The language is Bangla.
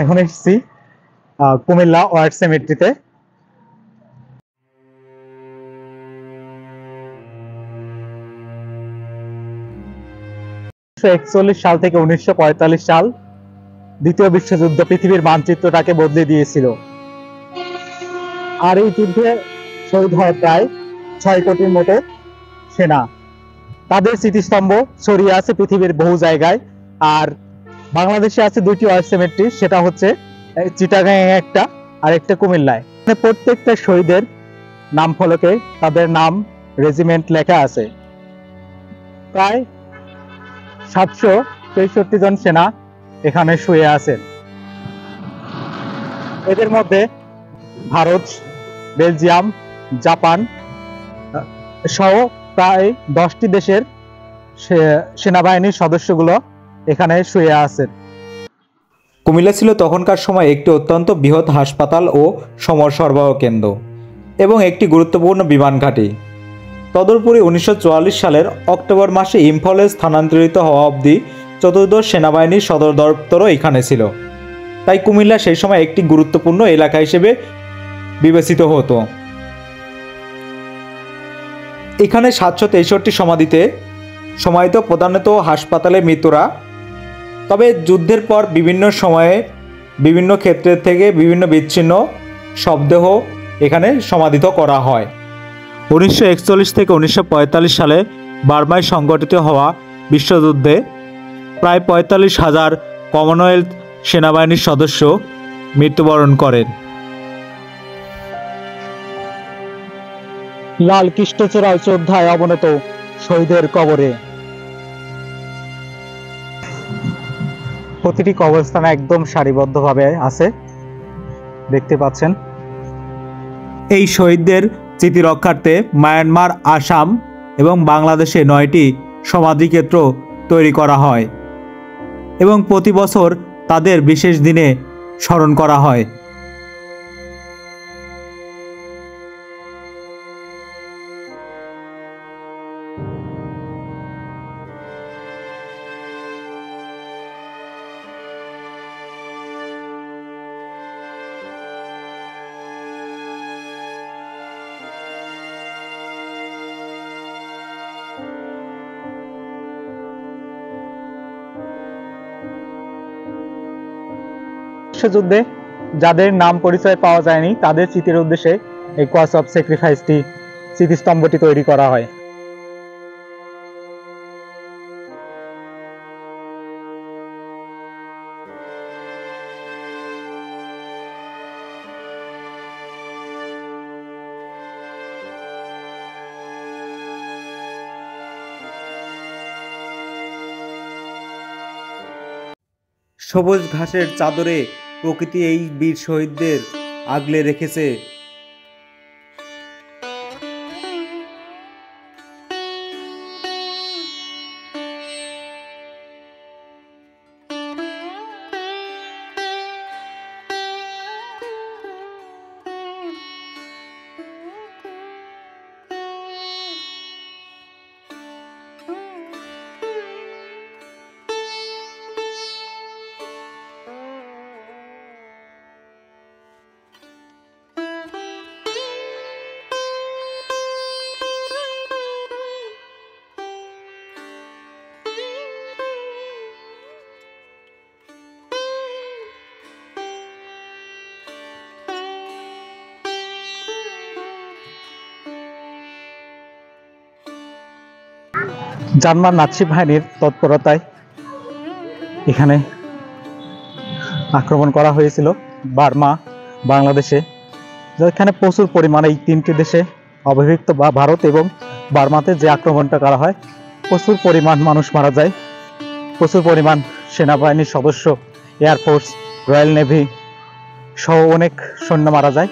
এখন এসেছি কুমিল্লা ওয়ার সেমেট্রিতে। 1941 সাল থেকে 1945 সাল দ্বিতীয় বিশ্বযুদ্ধ পৃথিবীর মানচিত্রটাকে বদলে দিয়েছিল। আর এই যুদ্ধে শহীদ হয় প্রায় 6 কোটির মতো সেনা। তাদের স্মৃতিস্তম্ভ ছড়িয়ে আছে পৃথিবীর বহু জায়গায়। আর বাংলাদেশে আছে 2টি ওয়ার সেমেট্রি, সেটা হচ্ছে চিটাগাং একটা আর একটা কুমিল্লায়। প্রত্যেকটা শহীদের নাম ফলকে তাদের নাম, রেজিমেন্ট লেখা আছে। প্রায় 763 জন সেনা এখানে শুয়ে আছেন। এদের মধ্যে ভারত, বেলজিয়াম, জাপান সহ প্রায় 10টি দেশের সেনাবাহিনীর সদস্যগুলো এখানে শুয়ে আছেন। কুমিল্লা ছিল তখনকার সময় একটি অত্যন্ত বৃহৎ হাসপাতাল ও সমর সরবরাহ কেন্দ্র এবং একটি গুরুত্বপূর্ণ বিমান ঘাঁটি। তদুপরি 1944 সালের অক্টোবর মাসে ইম্ফলে স্থানান্তরিত হওয়া অবধি চতুর্দশ সেনাবাহিনীর সদর দপ্তরও এখানে ছিল। তাই কুমিল্লা সেই সময় একটি গুরুত্বপূর্ণ এলাকা হিসেবে বিবেচিত হতো। এখানে 763 সমাধিতে সমাহিত প্রধানত হাসপাতালে মৃতরা। তবে যুদ্ধের পর বিভিন্ন সময়ে বিভিন্ন ক্ষেত্রের থেকে বিভিন্ন বিচ্ছিন্ন শবদেহ এখানে সমাধিত করা হয়। 1941 থেকে 1945 সালে বার্মায় সংগঠিত হওয়া বিশ্বযুদ্ধে প্রায় 45,000 কমনওয়েলথ সেনাবাহিনীর সদস্য মৃত্যুবরণ করেন। লাল কৃষ্ণচূড়ার শ্রদ্ধায় অবনত শহীদের কবরে। প্রতিটি কবরস্থানে একদম সারিবদ্ধভাবে আছে, দেখতে পাচ্ছেন। এই শহীদদের স্মৃতি রক্ষার্থে মায়ানমার, আসাম এবং বাংলাদেশে 9টি সমাধিক্ষেত্র তৈরি করা হয় এবং প্রতি বছর তাদের বিশেষ দিনে স্মরণ করা হয়। যুদ্ধে যাদের নাম পরিচয় পাওয়া যায়নি তাদের স্মৃতির উদ্দেশ্যে এই ক্রস অফ স্যাক্রিফাইসটি স্মৃতিস্তম্ভটি তৈরি করা হয়। সবুজ ঘাসের চাদরে প্রকৃতি এই বীর শহীদদের আগলে রেখেছে। জার্মান নাৎসি বাহিনীর তৎপরতায় এখানে আক্রমণ করা হয়েছিল বার্মা, বাংলাদেশে। যেখানে প্রচুর পরিমাণে এই 3টি দেশে অবহিত বা ভারত এবং বার্মাতে যে আক্রমণটা করা হয়, প্রচুর পরিমাণ মানুষ মারা যায়, প্রচুর পরিমাণ সেনাবাহিনীর সদস্য, এয়ারফোর্স, রয়্যাল নেভি সহ অনেক সৈন্য মারা যায়।